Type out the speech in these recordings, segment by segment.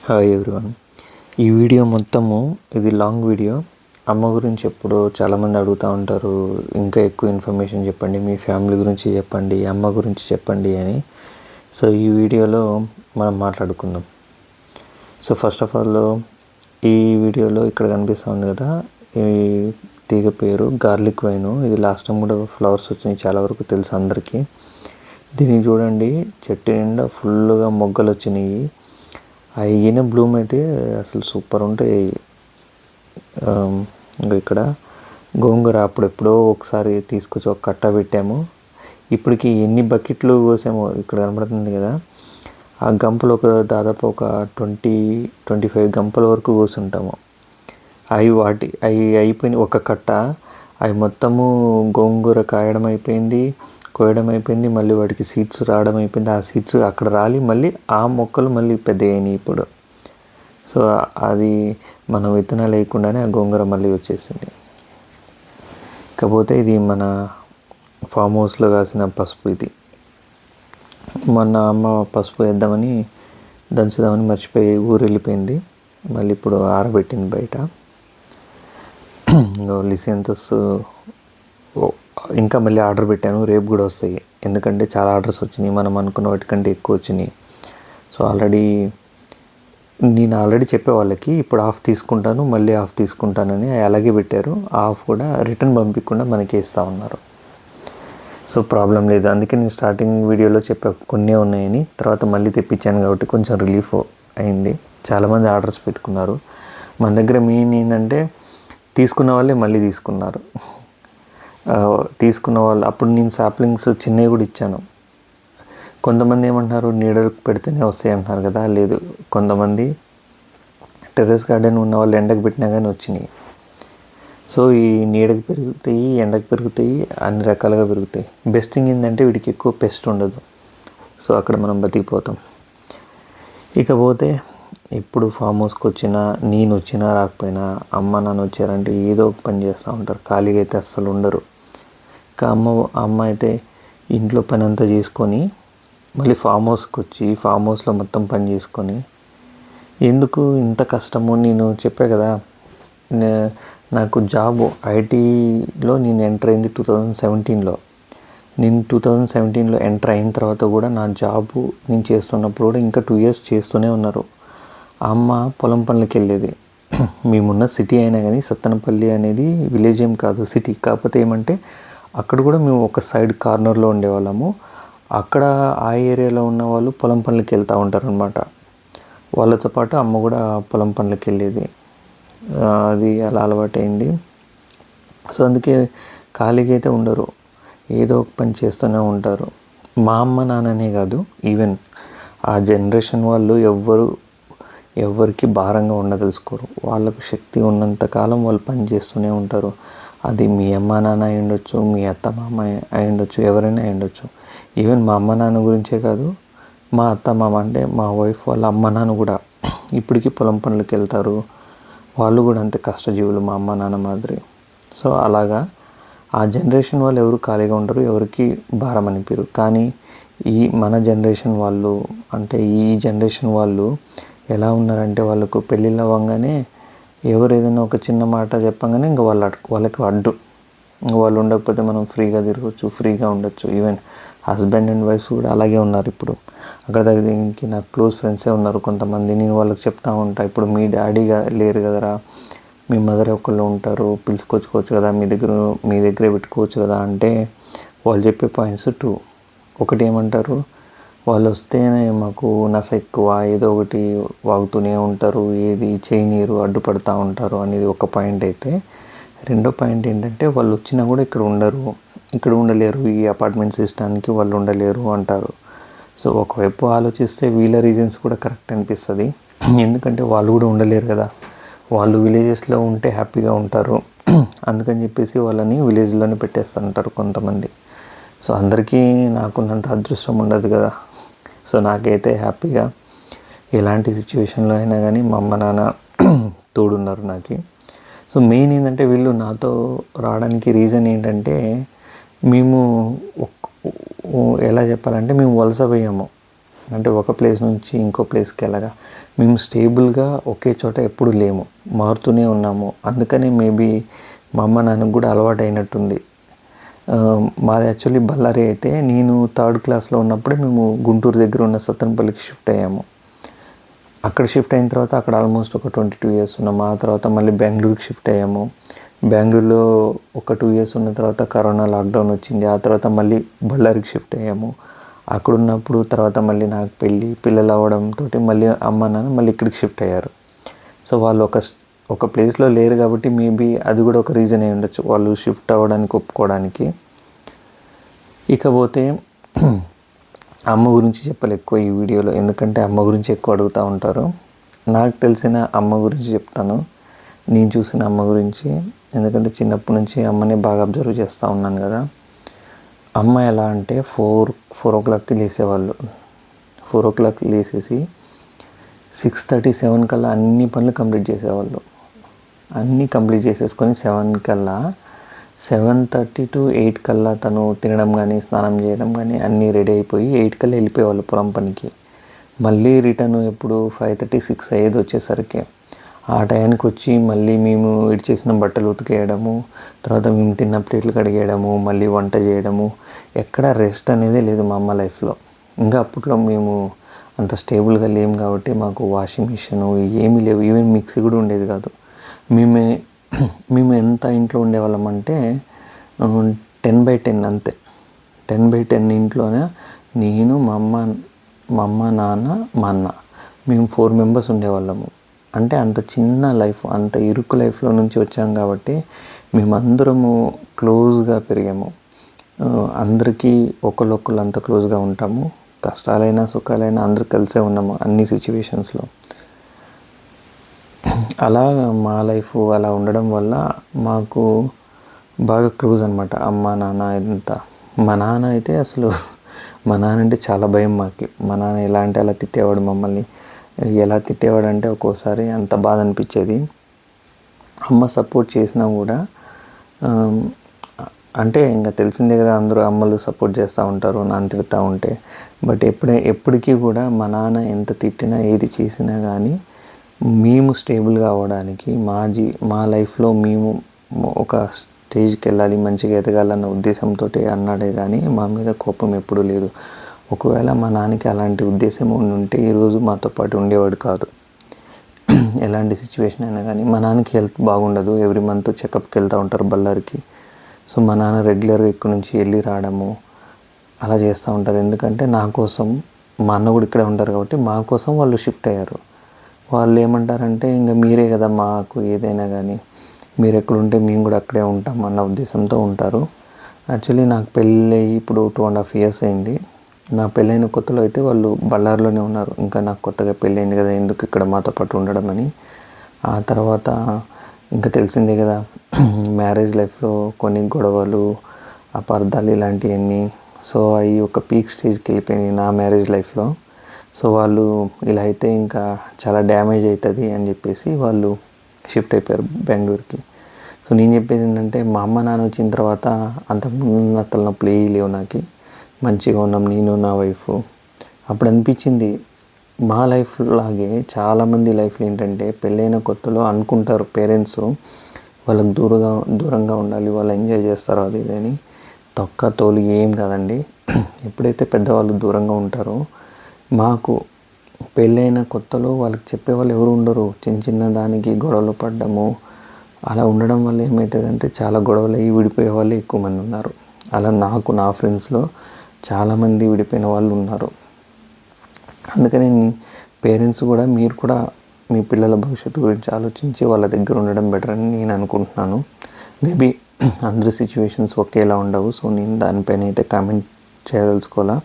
Hi everyone. ఈ video మొత్తము ఇది లాంగ్ వీడియో. అమ్మ గురించి ఎప్పుడు చాలామంది అడుగుతూ ఉంటారు, ఇంకా ఎక్కువ ఇన్ఫర్మేషన్ చెప్పండి, మీ ఫ్యామిలీ గురించి చెప్పండి, అమ్మ గురించి చెప్పండి అని. సో ఈ వీడియోలో మనం మాట్లాడుకుందాం. సో ఫస్ట్ ఆఫ్ ఆల్ ఈ వీడియోలో ఇక్కడ కనిపిస్తుంది కదా, ఈ తీగ పేరు గార్లిక్ వైన్. ఇది లాస్ట్ టైం కూడా ఫ్లవర్స్ వచ్చినాయి, చాలా వరకు తెలుసు అందరికీ. దీనికి చూడండి, చెట్టు నిండా ఫుల్గా మొగ్గలు వచ్చినాయి. అయిన బ్లూమ్ అయితే అసలు సూపర్ ఉంటాయి. ఇంకా ఇక్కడ గోంగూర అప్పుడెప్పుడో ఒకసారి తీసుకొచ్చి ఒక కట్ట పెట్టాము. ఇప్పటికి ఎన్ని బకెట్లు కోసామో ఇక్కడ కనబడుతుంది కదా, ఆ గంపలు దాదాపు ఒక 20-25 గంపల వరకు కోసుంటాము. అవి అయిపోయినాయి. ఒక కట్ట అవి మొత్తము గోంగూర కోయడం అయిపోయింది, మళ్ళీ వాటికి సీడ్స్ రావడం అయిపోయింది. ఆ సీడ్స్ అక్కడ రాలి మళ్ళీ ఆ మొక్కలు మళ్ళీ పెద్ద అయినాయి ఇప్పుడు. సో అది మనం విత్తనాలు వేయకుండానే ఆ గోంగూర మళ్ళీ వచ్చేసింది. కాకపోతే ఇది మన ఫామ్ హౌస్లో కాసిన పసుపు. ఇది మొన్న అమ్మ పసుపు వేద్దామని దంచుదామని మర్చిపోయి ఊరు వెళ్ళిపోయింది. మళ్ళీ ఇప్పుడు ఆరబెట్టింది బయట. లిసియంతస్ ఇంకా మళ్ళీ ఆర్డర్ పెట్టాను, రేపు కూడా వస్తాయి. ఎందుకంటే చాలా ఆర్డర్స్ వచ్చినాయి, మనం అనుకున్న వాటికంటే ఎక్కువ వచ్చినాయి. సో నేను ఆల్రెడీ చెప్పే వాళ్ళకి ఇప్పుడు హాఫ్ తీసుకుంటాను, మళ్ళీ హాఫ్ తీసుకుంటానని అలాగే పెట్టారు. హాఫ్ కూడా రిటర్న్ పంపించకుండా మనకి ఇస్తూ ఉన్నారు. సో ప్రాబ్లం లేదు. అందుకే నేను స్టార్టింగ్ వీడియోలో చెప్పా కొన్ని ఉన్నాయని. తర్వాత మళ్ళీ తెప్పించాను కాబట్టి కొంచెం రిలీఫ్ అయింది. చాలామంది ఆర్డర్స్ పెట్టుకున్నారు. మన దగ్గర మెయిన్ ఏంటంటే తీసుకున్న వాళ్ళే మళ్ళీ తీసుకున్నారు. తీసుకున్న వాళ్ళు అప్పుడు నేను సాప్లింగ్స్ చిన్నవి కూడా ఇచ్చాను. కొంతమంది ఏమంటున్నారు, నీడలకు పెడితేనే వస్తాయి అంటున్నారు కదా. లేదు, కొంతమంది టెర్రస్ గార్డెన్ ఉన్న వాళ్ళు ఎండకు పెట్టినా కానీ వచ్చినాయి. సో ఈ నీడకు పెరుగుతాయి, ఎండకు పెరుగుతాయి, అన్ని రకాలుగా పెరుగుతాయి. బెస్ట్ థింగ్ ఏంటంటే వీటికి ఎక్కువ పెస్ట్ ఉండదు. సో అక్కడ మనం బతికిపోతాం. ఇకపోతే ఇప్పుడు ఫామ్ హౌస్కి వచ్చినా, నేను వచ్చినా రాకపోయినా, అమ్మ నాన్న వచ్చారంటే ఏదో ఒక పని చేస్తూ ఉంటారు. ఖాళీగా అయితే అస్సలు ఉండరు. ఇంకా అమ్మ అయితే ఇంట్లో పని అంతా చేసుకొని మళ్ళీ ఫామ్ హౌస్కి వచ్చి ఫామ్ హౌస్లో మొత్తం పని చేసుకొని, ఎందుకు ఇంత కష్టము. నేను చెప్పా కదా, నాకు జాబ్ ఐటీలో నేను ఎంటర్ అయింది 2017లో. నేను 2017లో ఎంటర్ అయిన తర్వాత కూడా నా జాబు నేను చేస్తున్నప్పుడు కూడా ఇంకా 2 years చేస్తూనే ఉన్నారు. అమ్మ పొలం పనులకి వెళ్ళేది. మేమున్న సిటీ అయినా కానీ సత్తెనపల్లి అనేది విలేజ్ ఏం కాదు, సిటీ. కాకపోతే ఏమంటే అక్కడ కూడా మేము ఒక సైడ్ కార్నర్లో ఉండేవాళ్ళము. అక్కడ ఆ ఏరియాలో ఉన్న వాళ్ళు పొలం పనులకి వెళ్తూ ఉంటారు అనమాట. వాళ్ళతో పాటు అమ్మ కూడా పొలం పనులకి వెళ్ళేది. అది అలా అలవాటైంది. సో అందుకే ఖాళీగా అయితే ఉండరు, ఏదో ఒక పని చేస్తూనే ఉంటారు. మా అమ్మ నాన్ననే కాదు, ఈవెన్ ఆ జనరేషన్ వాళ్ళు ఎవరికి భారంగా ఉండదలుచుకోరు. వాళ్ళకు శక్తి ఉన్నంతకాలం వాళ్ళు పని చేస్తూనే ఉంటారు. అది మీ అమ్మ నాన్న అయి ఉండొచ్చు, మీ అత్త మామ అయి ఉండొచ్చు, ఎవరైనా అయి ఉండొచ్చు. ఈవెన్ మా అమ్మ నాన్న గురించే కాదు, మా అత్త మామ అంటే మా వైఫ్ వాళ్ళ అమ్మ నాన్న కూడా ఇప్పటికీ పొలం పనులకి వెళ్తారు. వాళ్ళు కూడా అంతే కష్టజీవులు మా అమ్మ నాన్న మాదిరి. సో అలాగా ఆ జనరేషన్ వాళ్ళు ఎవరు ఖాళీగా ఉండరు, ఎవరికి భారం అనిపించరు. కానీ ఈ మన జనరేషన్ వాళ్ళు, అంటే ఈ జనరేషన్ వాళ్ళు ఎలా ఉన్నారంటే, వాళ్ళకు పెళ్ళిళ్ళు అవ్వగానే ఎవరు ఏదైనా ఒక చిన్న మాట చెప్పగానే ఇంకా వాళ్ళకి అడ్డు. వాళ్ళు ఉండకపోతే మనం ఫ్రీగా తిరగచ్చు, ఫ్రీగా ఉండొచ్చు. ఈవెన్ హస్బెండ్ అండ్ వైఫ్స్ కూడా అలాగే ఉన్నారు ఇప్పుడు. అక్కడ దగ్గర ఇంక నాకు క్లోజ్ ఫ్రెండ్సే ఉన్నారు కొంతమంది. నేను వాళ్ళకి చెప్తూ ఉంటా, ఇప్పుడు మీ డాడీగా లేరు కదరా, మీ మదర్ ఒకళ్ళు ఉంటారు, పిలుచుకొచ్చుకోవచ్చు కదా, మీ దగ్గరే పెట్టుకోవచ్చు కదా అంటే, వాళ్ళు చెప్పే పాయింట్స్ 2. ఒకటి ఏమంటారు, వాళ్ళు వస్తేనే మాకు నస ఎక్కువ, ఏదో ఒకటి వాగుతూనే ఉంటారు, ఏది చేయనీరు, అడ్డుపడుతూ ఉంటారు అనేది ఒక పాయింట్ అయితే, రెండో పాయింట్ ఏంటంటే వాళ్ళు వచ్చినా కూడా ఇక్కడ ఉండలేరు, ఈ అపార్ట్మెంట్ సిస్టానికి వాళ్ళు ఉండలేరు అంటారు. సో ఒకవైపు ఆలోచిస్తే వీళ్ళ రీజన్స్ కూడా కరెక్ట్ అనిపిస్తుంది. ఎందుకంటే వాళ్ళు కూడా ఉండలేరు కదా, వాళ్ళు విలేజెస్లో ఉంటే హ్యాపీగా ఉంటారు. అందుకని చెప్పేసి వాళ్ళని విలేజ్లోనే పెట్టేస్తుంటారు కొంతమంది. సో అందరికీ నాకున్నంత అదృష్టం ఉండదు కదా. సో నాకైతే హ్యాపీగా ఎలాంటి సిచ్యువేషన్లో అయినా కానీ మా అమ్మ నాన్న తోడున్నారు నాకు. సో మెయిన్ ఏంటంటే వీళ్ళు నాతో రావడానికి రీజన్ ఏంటంటే, మేము ఎలా చెప్పాలంటే మేము వలస పోయాము. అంటే ఒక ప్లేస్ నుంచి ఇంకో ప్లేస్కి వెళ్ళగా మేము స్టేబుల్గా ఒకే చోట ఎప్పుడు లేము, మారుతూనే ఉన్నాము. అందుకని మేబీ మా అమ్మ నాన్నకు కూడా అలవాటు అయినట్టుంది. మాది యాక్చువల్లీ బళ్ళారి అయితే నేను 3rd క్లాస్లో ఉన్నప్పుడే మేము గుంటూరు దగ్గర ఉన్న సత్తెనపల్లికి షిఫ్ట్ అయ్యాము. అక్కడ షిఫ్ట్ అయిన తర్వాత అక్కడ ఆల్మోస్ట్ ఒక 22 years ఉన్నాము. ఆ తర్వాత మళ్ళీ బెంగళూరుకి షిఫ్ట్ అయ్యాము. బెంగళూరులో ఒక 2 years ఉన్న తర్వాత కరోనా లాక్డౌన్ వచ్చింది. ఆ తర్వాత మళ్ళీ బళ్ళారికి షిఫ్ట్ అయ్యాము. అక్కడ ఉన్నప్పుడు తర్వాత మళ్ళీ నాకు పిల్లలు అవ్వడంతో మళ్ళీ అమ్మ నాన్న మళ్ళీ ఇక్కడికి షిఫ్ట్ అయ్యారు. సో వాళ్ళు ఒక ప్లేస్లో లేరు కాబట్టి మేబీ అది కూడా ఒక రీజన్ అయి ఉండొచ్చు వాళ్ళు షిఫ్ట్ అవ్వడానికి ఒప్పుకోవడానికి. ఇకపోతే అమ్మ గురించి చెప్పాలి ఎక్కువ ఈ వీడియోలో, ఎందుకంటే అమ్మ గురించి ఎక్కువ అడుగుతూ ఉంటారు. నాకు తెలిసిన అమ్మ గురించి చెప్తాను, నేను చూసిన అమ్మ గురించి. ఎందుకంటే చిన్నప్పటి నుంచి అమ్మని బాగా అబ్జర్వ్ చేస్తూ ఉన్నాను కదా. అమ్మ ఎలా అంటే 4 o'clockకి లేసేవాళ్ళు. 4 o'clock లేసేసి 6:30, 7 కల్లా అన్ని పనులు కంప్లీట్ చేసేవాళ్ళు. అన్నీ కంప్లీట్ చేసేసుకొని 7 కల్లా 7:30 to 8 కల్లా తను తినడం కానీ స్నానం చేయడం కానీ అన్నీ రెడీ అయిపోయి 8 కల్లా వెళ్ళిపోయేవాళ్ళు పొలం పనికి. మళ్ళీ రిటర్న్ ఎప్పుడు 5:30, 6 అయ్యేది వచ్చేసరికి. ఆ టైంకి వచ్చి మళ్ళీ మేము ఇడిచేసిన బట్టలు ఉతికేయడము, తర్వాత మేము తిన్న ప్లేట్లు కడిగేయడము, మళ్ళీ వంట చేయడము, ఎక్కడ రెస్ట్ అనేది లేదు మా అమ్మ లైఫ్లో. ఇంకా అప్పట్లో మేము అంత స్టేబుల్గా లేము కాబట్టి మాకు వాషింగ్ మిషన్ ఏమీ లేవు, ఈవెన్ మిక్సీ కూడా ఉండేది కాదు. మేము ఎంత ఇంట్లో ఉండేవాళ్ళం అంటే 10/10 అంతే. 10/10 ఇంట్లోనే నేను, మా అమ్మ, నాన్న, మా అన్న, మేము 4 members ఉండేవాళ్ళము. అంటే అంత చిన్న లైఫ్, అంత ఇరుకు లైఫ్లో నుంచి వచ్చాం కాబట్టి మేమందరము క్లోజ్గా పెరిగాము. అందరికీ ఒకళ్ళొకళ్ళు అంత క్లోజ్గా ఉంటాము. కష్టాలైనా సుఖాలైనా అందరూ కలిసే ఉన్నాము అన్ని సిచ్యువేషన్స్లో. అలా మా లైఫ్ అలా ఉండడం వల్ల మాకు బాగా క్లోజ్ అనమాట అమ్మ నాన్న. ఎంత మా నాన్న అయితే అసలు మా నాన్న అంటే చాలా భయం మాకు. మా నాన్న ఎలా అంటే అలా తిట్టేవాడు మమ్మల్ని. ఎలా తిట్టేవాడు అంటే ఒక్కోసారి అంత బాధ అనిపించేది. అమ్మ సపోర్ట్ చేసినా కూడా అంటే ఇంకా తెలిసిందే కదా, అందరూ అమ్మలు సపోర్ట్ చేస్తూ ఉంటారు నాన్న తిడుతూ ఉంటే. బట్ ఎప్పటికీ కూడా మా నాన్న ఎంత తిట్టినా ఏది చేసినా కానీ మేము స్టేబుల్గా అవ్వడానికి మా లైఫ్లో మేము ఒక స్టేజ్కి వెళ్ళాలి, మంచిగా ఎదగాలన్న ఉద్దేశంతో అన్నాడే కానీ మా మీద కోపం ఎప్పుడూ లేదు. ఒకవేళ మా నాన్నకి అలాంటి ఉద్దేశం ఉంటే ఈరోజు మాతో పాటు ఉండేవాడు కాదు. ఎలాంటి సిచ్యువేషన్ అయినా కానీ మా నాన్నకి హెల్త్ బాగుండదు, ఎవ్రీ మంత్ చెకప్కి వెళ్తూ ఉంటారు బళ్ళారికి. సో మా నాన్న రెగ్యులర్గా ఇక్కడ నుంచి వెళ్ళి రావడము అలా చేస్తూ ఉంటారు. ఎందుకంటే నా కోసం, మా అన్న కూడా ఇక్కడే ఉంటారు కాబట్టి మా కోసం వాళ్ళు షిఫ్ట్ అయ్యారు. వాళ్ళు ఏమంటారంటే ఇంకా మీరే కదా మాకు ఏదైనా కానీ, మీరు ఎక్కడుంటే మేము కూడా అక్కడే ఉంటాం అన్న ఉద్దేశంతో ఉంటారు. యాక్చువల్లీ నాకు పెళ్ళి ఇప్పుడు 2.5 years అయింది. నా పెళ్ళైన కొత్తలో అయితే వాళ్ళు బళ్ళారిలోనే ఉన్నారు. ఇంకా నాకు కొత్తగా పెళ్ళైంది కదా, ఎందుకు ఇక్కడ మాతో పాటు ఉండడం అని. ఆ తర్వాత ఇంకా తెలిసిందే కదా, మ్యారేజ్ లైఫ్లో కొన్ని గొడవలు, అపార్థాలు ఇలాంటివన్నీ. సో అవి ఒక పీక్ స్టేజ్కి వెళ్ళిపోయినాయి నా మ్యారేజ్ లైఫ్లో. సో వాళ్ళు ఇలా అయితే ఇంకా చాలా డ్యామేజ్ అవుతుంది అని చెప్పేసి వాళ్ళు షిఫ్ట్ అయిపోయారు బెంగళూరుకి. సో నేను చెప్పేది ఏంటంటే, మా అమ్మ నాన్న వచ్చిన తర్వాత అంతకుముందు తలనొప్పులు ఏవి లేవు నాకు. మంచిగా ఉన్నాం నేను నా వైఫ్. అప్పుడు అనిపించింది మా లైఫ్ లాగే చాలామంది లైఫ్లో ఏంటంటే పెళ్ళైన కొత్తలో అనుకుంటారు పేరెంట్స్ వాళ్ళకి దూరంగా ఉండాలి, వాళ్ళు ఎంజాయ్ చేస్తారు అది ఇదని. తొక్క తోలు ఏం కాదండి. ఎప్పుడైతే పెద్దవాళ్ళు దూరంగా ఉంటారో, మాకు పెళ్ళైన కొత్తలో వాళ్ళకి చెప్పేవాళ్ళు ఎవరు ఉండరు. చిన్న దానికి గొడవలు పడ్డము అలా ఉండడం వల్ల ఏమవుతుందంటే చాలా గొడవలు అయ్యి విడిపోయే వాళ్ళు ఎక్కువ మంది ఉన్నారు. అలా నా ఫ్రెండ్స్లో చాలామంది విడిపోయిన వాళ్ళు ఉన్నారు. అందుకని పేరెంట్స్ కూడా, మీరు కూడా మీ పిల్లల భవిష్యత్తు గురించి ఆలోచించి వాళ్ళ దగ్గర ఉండడం బెటర్ అని నేను అనుకుంటున్నాను. మేబీ అందరి సిచ్యువేషన్స్ ఒకేలా ఉండవు. సో నేను దానిపైన అయితే కామెంట్ చేయదలుచుకోవాలా.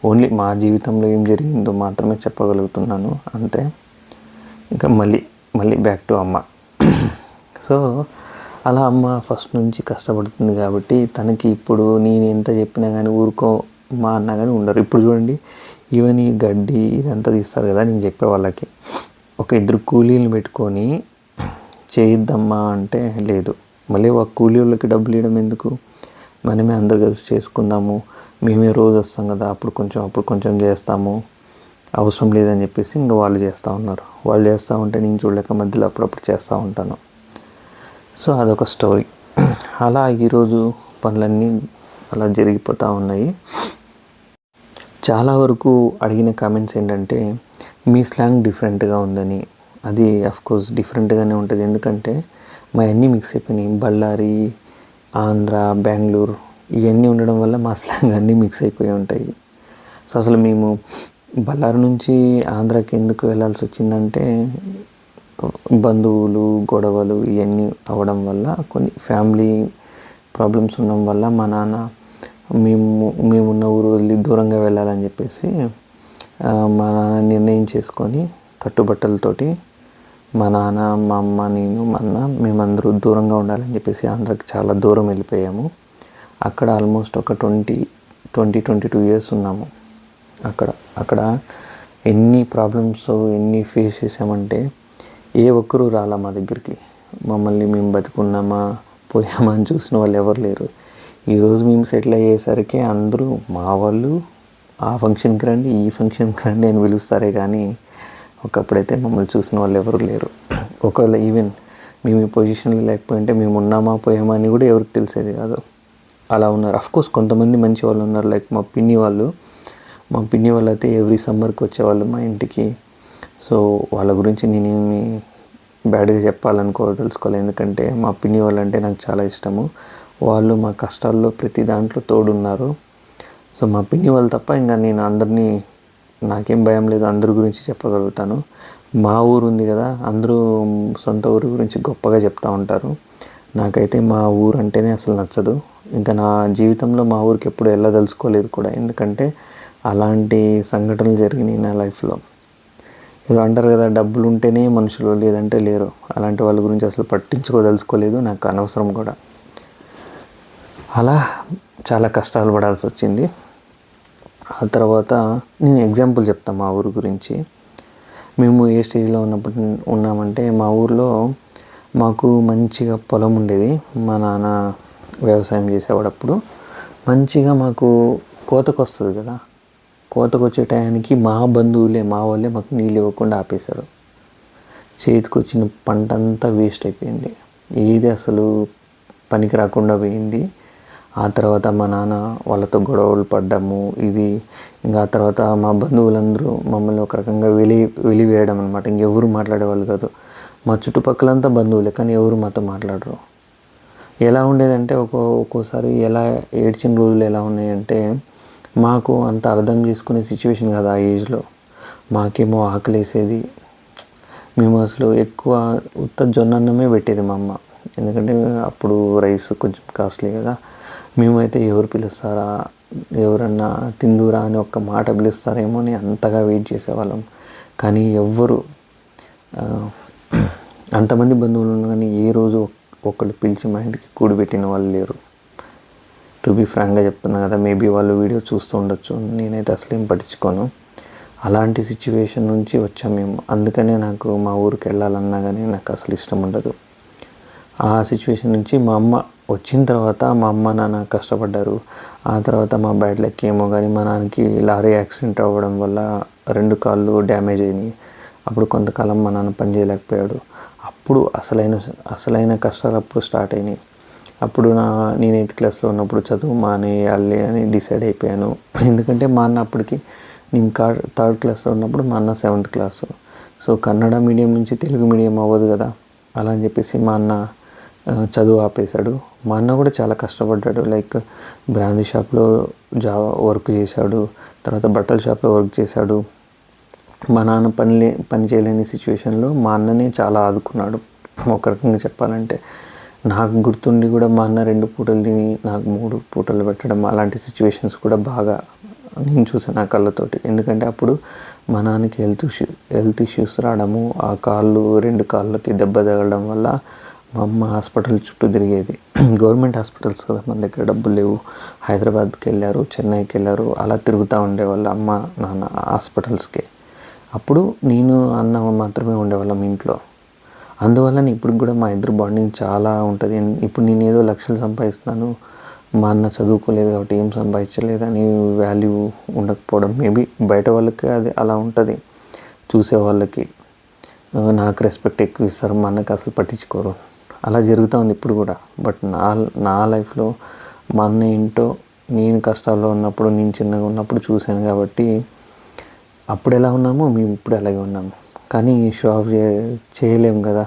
ఓన్లీ మా జీవితంలో ఏం జరిగిందో మాత్రమే చెప్పగలుగుతున్నాను అంతే. ఇంకా మళ్ళీ బ్యాక్ టు అమ్మ. సో అలా అమ్మ ఫస్ట్ నుంచి కష్టపడుతుంది కాబట్టి తనకి ఇప్పుడు నేను ఎంత చెప్పినా కానీ ఊరుకో మా అన్న కానీ ఉండరు. ఇప్పుడు చూడండి, ఈవెన్ ఈ గడ్డి ఇదంతా తీస్తారు కదా, నేను చెప్పే వాళ్ళకి ఒక 2 కూలీలను పెట్టుకొని చేయిద్దామా అంటే లేదు. మళ్ళీ ఒక కూలీ వాళ్ళకి డబ్బులు ఇవ్వడం ఎందుకు, మనమే అందరు కలిసి చేసుకుందాము, మేమే రోజు వస్తాం కదా, అప్పుడు కొంచెం చేస్తాము అవసరం లేదని చెప్పేసి ఇంకా వాళ్ళు చేస్తూ ఉన్నారు. వాళ్ళు చేస్తూ ఉంటే నేను చూడలేక మధ్యలో అప్పుడప్పుడు చేస్తూ ఉంటాను. సో అదొక స్టోరీ. అలా ఈరోజు పనులన్నీ అలా జరిగిపోతూ ఉన్నాయి. చాలా వరకు అడిగిన కామెంట్స్ ఏంటంటే మీ స్లాంగ్ డిఫరెంట్గా ఉందని. అది అఫ్కోర్స్ డిఫరెంట్గానే ఉంటుంది, ఎందుకంటే మా అన్నీ మిక్స్ అయిపోయినాయి. బళ్ళారి, ఆంధ్ర, బెంగళూరు ఇవన్నీ ఉండడం వల్ల మా స్లాంగ్ అన్నీ మిక్స్ అయిపోయి ఉంటాయి. సో అసలు మేము బళ్ళారి నుంచి ఆంధ్రాకి ఎందుకు వెళ్ళాల్సి వచ్చిందంటే బంధువులు, గొడవలు ఇవన్నీ అవ్వడం వల్ల, కొన్ని ఫ్యామిలీ ప్రాబ్లమ్స్ ఉండడం వల్ల మా నాన్న మేమున్న ఊరు వదిలి దూరంగా వెళ్ళాలని చెప్పేసి మా నాన్న నిర్ణయం చేసుకొని కట్టుబట్టలతోటి మా నాన్న, మా అమ్మ, నేను, మా అన్న మేమందరూ దూరంగా ఉండాలని చెప్పేసి ఆంధ్రాకి చాలా దూరం వెళ్ళిపోయాము. అక్కడ ఆల్మోస్ట్ ఒక 22 ఇయర్స్ ఉన్నాము. అక్కడ ఎన్ని ప్రాబ్లమ్స్ ఎన్ని ఫేస్ చేసామంటే ఏ ఒక్కరూ రాలా మా దగ్గరికి. మమ్మల్ని మేము బతుకున్నామా పోయామా అని చూసిన వాళ్ళు ఎవరు లేరు. ఈరోజు మేము సెటిల్ అయ్యేసరికి అందరూ మా వాళ్ళు ఆ ఫంక్షన్కి రండి, ఈ ఫంక్షన్కి రండి అని పిలుస్తారే కానీ ఒకప్పుడైతే మమ్మల్ని చూసిన వాళ్ళు ఎవరు లేరు. ఒకవేళ ఈవెన్ మేము ఈ పొజిషన్లో లేకపోయింటే మేము ఉన్నామా పోయామా అని కూడా ఎవరికి తెలిసేది కాదు. అలా ఉన్నారు. అఫ్కోర్స్ కొంతమంది మంచి వాళ్ళు ఉన్నారు, లైక్ మా పిన్ని వాళ్ళు అయితే ఎవ్రీ సమ్మర్కి వచ్చేవాళ్ళు మా ఇంటికి. సో వాళ్ళ గురించి నేనేమి బ్యాడ్గా తెలుసుకోవాలి, ఎందుకంటే మా పిన్ని వాళ్ళు అంటే నాకు చాలా ఇష్టము. వాళ్ళు మా కష్టాల్లో ప్రతి దాంట్లో తోడున్నారు. సో మా పిన్ని వాళ్ళు తప్ప ఇంకా నేను అందరినీ, నాకేం భయం లేదు, అందరి గురించి చెప్పగలుగుతాను. మా ఊరు ఉంది కదా, అందరూ సొంత ఊరు గురించి గొప్పగా చెప్తూ ఉంటారు. నాకైతే మా ఊరు అంటేనే అసలు నచ్చదు. ఇంకా నా జీవితంలో మా ఊరికి ఎప్పుడు వెళ్ళదలుచుకోలేదు కూడా, ఎందుకంటే అలాంటి సంఘటనలు జరిగినాయి నా లైఫ్లో. ఏదో అంటారు కదా, డబ్బులు ఉంటేనే మనుషులు, లేదంటే లేరు. అలాంటి వాళ్ళ గురించి అసలు పట్టించుకోదలుచుకోలేదు, నాకు అనవసరం కూడా. అలా చాలా కష్టాలు పడాల్సి వచ్చింది. ఆ తర్వాత నేను ఎగ్జాంపుల్ చెప్తాను మా ఊరు గురించి. మేము ఏ స్టేజ్లో ఉన్నామంటే మా ఊర్లో మాకు మంచిగా పొలం ఉండేది. మా నాన్న వ్యవసాయం చేసేవాడు. అప్పుడు మంచిగా మాకు కోతకు వస్తుంది కదా, కోతకు వచ్చే టయానికి మా బంధువులే, మా వాళ్ళే మాకు నీళ్ళు ఇవ్వకుండా ఆపేశారు. చేతికి వచ్చిన పంట అంతా వేస్ట్ అయిపోయింది. ఏది అసలు పనికి రాకుండా పోయింది. ఆ తర్వాత మా నాన్న వాళ్ళతో గొడవలు పడ్డాము. ఇది ఇంకా ఆ తర్వాత మా బంధువులందరూ మమ్మల్ని ఒక రకంగా వెలివేయడం అనమాట. ఇంకెవరు మాట్లాడేవాళ్ళు కాదు. మా చుట్టుపక్కలంతా బంధువులే, కానీ ఎవరు మాతో మాట్లాడరు. ఎలా ఉండేదంటే ఒక్కోసారి ఎలా ఏడ్చిన రోజులు ఎలా ఉన్నాయంటే, మాకు అంత అర్థం చేసుకునే సిచ్యువేషన్ కాదు ఆ ఏజ్లో. మాకేమో ఆకలేసేది. మేము అసలు ఎక్కువ ఉత్త జొన్న అన్నమే పెట్టేది మా అమ్మ, ఎందుకంటే అప్పుడు రైస్ కొంచెం కాస్ట్లీ కదా. మేమైతే ఎవరు పిలుస్తారా, ఎవరన్నా తిందురా అని ఒక్క మాట పిలుస్తారేమో అని అంతగా వెయిట్ చేసేవాళ్ళం. కానీ ఎవ్వరు, అంతమంది బంధువులు ఉన్నా కానీ ఏ రోజు ఒకళ్ళు పిలిచి మా ఇంటికి కూడిపెట్టిన వాళ్ళు లేరు. టు బీ ఫ్రాంక్గా చెప్తున్నా కదా, మేబీ వాళ్ళు వీడియో చూస్తూ ఉండొచ్చు, నేనైతే అసలు ఏం పట్టించుకోను. అలాంటి సిచ్యువేషన్ నుంచి వచ్చాం మేము. అందుకనే నాకు మా ఊరికి వెళ్ళాలన్నా కానీ నాకు అసలు ఇష్టం ఉండదు. ఆ సిచ్యువేషన్ నుంచి మా అమ్మ వచ్చిన తర్వాత మా అమ్మ నాన్న కష్టపడ్డారు. ఆ తర్వాత మా బ్యాడ్ లక్ ఏమో కానీ మా నాన్నకి లారీ యాక్సిడెంట్ అవ్వడం వల్ల 2 కాళ్ళు డ్యామేజ్ అయినాయి. అప్పుడు కొంతకాలం మా నాన్న పని చేయలేకపోయాడు. అప్పుడు అసలైన కష్టాలు అప్పుడు స్టార్ట్ అయినాయి. అప్పుడు నేను 8th క్లాస్లో ఉన్నప్పుడు చదువు మానేయాలి అని డిసైడ్ అయిపోయాను. ఎందుకంటే మా అన్న అప్పటికి, నేను 3rd క్లాస్లో ఉన్నప్పుడు మా అన్న 7th class. So Kannada medium నుంచి తెలుగు మీడియం అవ్వదు కదా, అలా అని చెప్పేసి మా అన్న చదువు ఆపేశాడు. మా అన్న కూడా చాలా కష్టపడ్డాడు. లైక్ బ్రాందీ షాప్లో వర్క్ చేశాడు, తర్వాత బట్టల షాప్లో వర్క్ చేశాడు. మా నాన్న పని చేయలేని సిచ్యువేషన్లో మా అన్ననే చాలా ఆదుకున్నాడు. ఒక రకంగా చెప్పాలంటే నాకు గుర్తుండి కూడా మా అన్న 2 పూటలు తిని నాకు 3 పూటలు పెట్టడం, అలాంటి సిచ్యువేషన్స్ కూడా బాగా నేను చూసాను నా కళ్ళతోటి. ఎందుకంటే అప్పుడు మా నాన్నకి హెల్త్ ఇష్యూస్ రావడము, ఆ 2 కాళ్ళకి దెబ్బ తగలడం వల్ల మా అమ్మ హాస్పిటల్ చుట్టూ తిరిగేది. గవర్నమెంట్ హాస్పిటల్స్ కదా, మన దగ్గర డబ్బులు లేవు. హైదరాబాద్కి వెళ్ళారు, చెన్నైకి వెళ్ళారు, అలా తిరుగుతూ ఉండేవాళ్ళు అమ్మ నాన్న హాస్పిటల్స్కి. అప్పుడు నేను అన్న మాత్రమే ఉండేవాళ్ళం ఇంట్లో. అందువల్ల ఇప్పుడు కూడా మా ఇద్దరు బాండింగ్ చాలా ఉంటుంది. ఇప్పుడు నేను ఏదో లక్షలు సంపాదిస్తున్నాను, మా అన్న చదువుకోలేదు కాబట్టి ఏం సంపాదించలేదని వాల్యూ ఉండకపోవడం, మేబీ బయట వాళ్ళకి అది అలా ఉంటుంది, చూసే వాళ్ళకి నాకు రెస్పెక్ట్ ఎక్కువ ఇస్తారు, మా అన్నకి అసలు పట్టించుకోరు, అలా జరుగుతూ ఉంది ఇప్పుడు కూడా. బట్ నా లైఫ్లో మా అన్న ఏంటో నేను కష్టాల్లో ఉన్నప్పుడు, నేను చిన్నగా ఉన్నప్పుడు చూశాను కాబట్టి అప్పుడు ఎలా ఉన్నామో మేము ఇప్పుడు అలాగే ఉన్నాము. కానీ షో ఆఫ్ చేయలేము కదా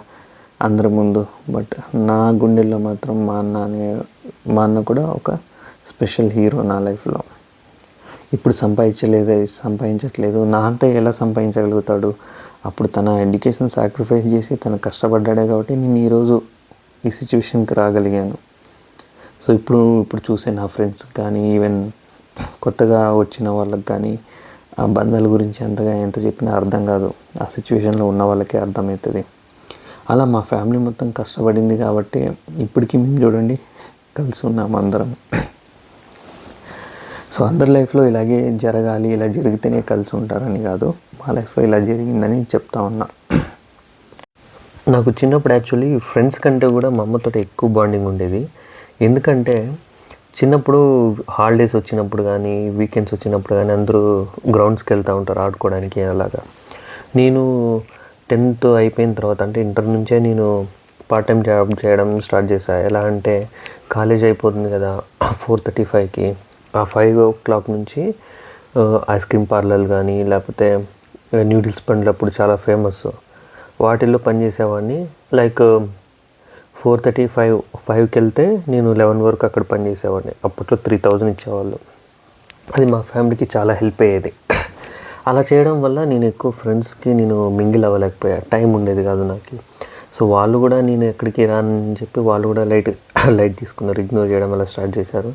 అందరి ముందు. బట్ నా గుండెల్లో మాత్రం మా అన్న కూడా ఒక స్పెషల్ హీరో నా లైఫ్లో. ఇప్పుడు సంపాదించట్లేదు, నా అంతా ఎలా సంపాదించగలుగుతాడు? అప్పుడు తన ఎడ్యుకేషన్ సాక్రిఫైస్ చేసి తను కష్టపడ్డాడే కాబట్టి నేను ఈరోజు ఈ సిచ్యువేషన్కి రాగలిగాను. సో ఇప్పుడు చూసే నా ఫ్రెండ్స్కి కానీ, ఈవెన్ కొత్తగా వచ్చిన వాళ్ళకి కానీ ఆ బంధాల గురించి ఎంత చెప్పినా అర్థం కాదు, ఆ సిచ్యువేషన్లో ఉన్న వాళ్ళకే అర్థమవుతుంది. అలా మా ఫ్యామిలీ మొత్తం కష్టపడింది కాబట్టి ఇప్పటికీ మేము చూడండి కలిసి ఉన్నాము అందరం. సో అందరి లైఫ్లో ఇలాగే జరగాలి, ఇలా జరిగితేనే కలిసి ఉంటారని కాదు, మా లైఫ్లో ఇలా జరిగిందని చెప్తా ఉన్నా. నాకు చిన్నప్పుడు యాక్చువల్లీ ఫ్రెండ్స్ కంటే కూడా మా అమ్మతో ఎక్కువ బాండింగ్ ఉండేది. ఎందుకంటే చిన్నప్పుడు హాలిడేస్ వచ్చినప్పుడు కానీ, వీకెండ్స్ వచ్చినప్పుడు కానీ అందరూ గ్రౌండ్స్కి వెళ్తూ ఉంటారు ఆడుకోవడానికి. అలాగా నేను 10th అయిపోయిన తర్వాత, అంటే ఇంటర్ నుంచే నేను పార్ట్ టైం జాబ్ చేయడం స్టార్ట్ చేశాను. ఎలా అంటే కాలేజ్ అయిపోతుంది కదా 4:35కి, ఆ 5 o'clock నుంచి ఐస్ క్రీమ్ పార్లర్లు కానీ, లేకపోతే న్యూడిల్స్ బండ్లు అప్పుడు చాలా ఫేమస్, వాటిల్లో పనిచేసేవాడిని. లైక్ 4:35కి వెళ్తే నేను 11 వరకు అక్కడ పనిచేసేవాడిని. అప్పట్లో 3,000 ఇచ్చేవాళ్ళు. అది మా ఫ్యామిలీకి చాలా హెల్ప్ అయ్యేది. అలా చేయడం వల్ల నేను ఎక్కువ ఫ్రెండ్స్కి మింగిల్ అవ్వలేకపోయా, టైం ఉండేది కాదు నాకు. సో వాళ్ళు కూడా నేను ఎక్కడికి రానని చెప్పి వాళ్ళు కూడా లైట్ తీసుకున్నారు, ఇగ్నోర్ చేయడం అలా స్టార్ట్ చేశారు.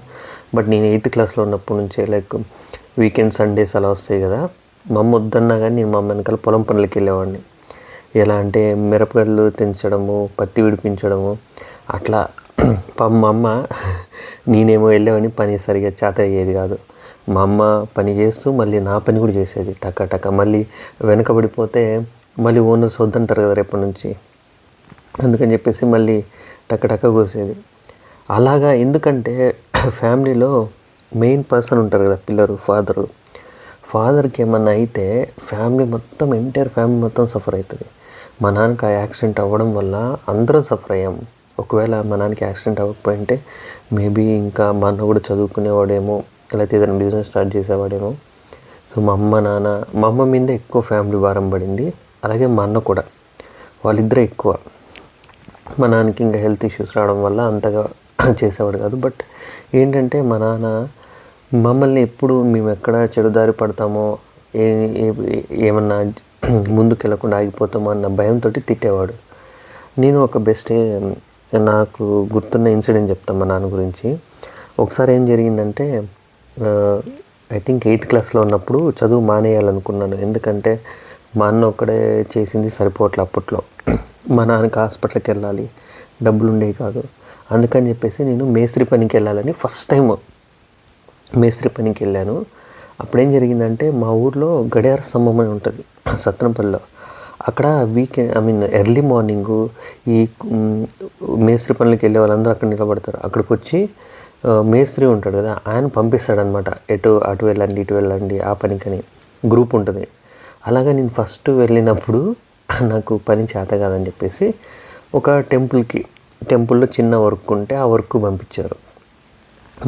బట్ నేను 8th క్లాస్లో ఉన్నప్పటి నుంచే లైక్ వీకెండ్ సండేస్ అలా వస్తాయి కదా, మా అమ్మ వద్దన్నా కానీ నేను మా అమ్మ వెనకాల పొలం పనులకి వెళ్ళేవాడిని. ఎలా అంటే మిరపకాయలు తెంచడము, పత్తి విడిపించడము, అట్లా. మా అమ్మ నేనేమో వెళ్ళేవని పని సరిగా చేత అయ్యేది కాదు. మా అమ్మ పని చేస్తూ మళ్ళీ నా పని కూడా చేసేది టక. మళ్ళీ వెనకబడిపోతే మళ్ళీ ఓనర్స్ వద్దంటారు కదా రేపటి నుంచి, అందుకని చెప్పేసి మళ్ళీ టక కోసేది. అలాగా ఎందుకంటే ఫ్యామిలీలో మెయిన్ పర్సన్ ఉంటారు కదా పిల్లరు, ఫాదర్కి ఏమన్నా అయితే ఎంటైర్ ఫ్యామిలీ మొత్తం సఫర్ అవుతుంది. మా నాన్నకి ఆ యాక్సిడెంట్ అవ్వడం వల్ల అందరం సఫర్ అయ్యాము. ఒకవేళ మా నాన్నకి యాక్సిడెంట్ అవ్వకపోయింటే మేబీ ఇంకా మా అన్న కూడా చదువుకునేవాడేమో, లేకపోతే ఏదైనా బిజినెస్ స్టార్ట్ చేసేవాడేమో. సో మా అమ్మ మీద ఎక్కువ ఫ్యామిలీ భారం పడింది. అలాగే మా అన్న కూడా, వాళ్ళిద్దరే ఎక్కువ. మా నాన్నకి ఇంకా హెల్త్ ఇష్యూస్ రావడం వల్ల అంతగా చేసేవాడు కాదు. బట్ ఏంటంటే మా నాన్న మమ్మల్ని ఎప్పుడు మేము ఎక్కడ చెడుదారి పడతామో, ఏమన్నా ముందుకు వెళ్ళకుండా ఆగిపోతామో అన్న భయంతో తిట్టేవాడు. నేను ఒక నాకు గుర్తున్న ఇన్సిడెంట్ చెప్తాను మా నాన్న గురించి. ఒకసారి ఏం జరిగిందంటే, ఐ థింక్ 8th క్లాస్లో ఉన్నప్పుడు చదువు మానేయాలనుకున్నాను. ఎందుకంటే మా అన్న ఒక్కడే చేసింది సరిపోవట్లే అప్పట్లో. మా నాన్నకి హాస్పిటల్కి వెళ్ళాలి, డబ్బులు ఉండేవి కాదు. అందుకని చెప్పేసి నేను మేస్త్రి పనికి వెళ్ళాలని ఫస్ట్ టైం మేస్త్రి పనికి వెళ్ళాను. అప్పుడేం జరిగిందంటే మా ఊర్లో గడియార స్తంభం అని ఉంటుంది సత్తెనపల్లిలో. అక్కడ ఎర్లీ మార్నింగు ఈ మేస్త్రి పనులకి వెళ్ళే వాళ్ళందరూ అక్కడ నిలబడతారు. అక్కడికి వచ్చి మేస్త్రి ఉంటాడు కదా, ఆయన పంపిస్తాడనమాట, అటు వెళ్ళండి ఇటు వెళ్ళండి ఆ పనికని గ్రూప్ ఉంటుంది. అలాగా నేను ఫస్ట్ వెళ్ళినప్పుడు నాకు పని చేత కాదని చెప్పేసి ఒక టెంపుల్లో చిన్న వర్క్ ఉంటే ఆ వర్క్ పంపించారు.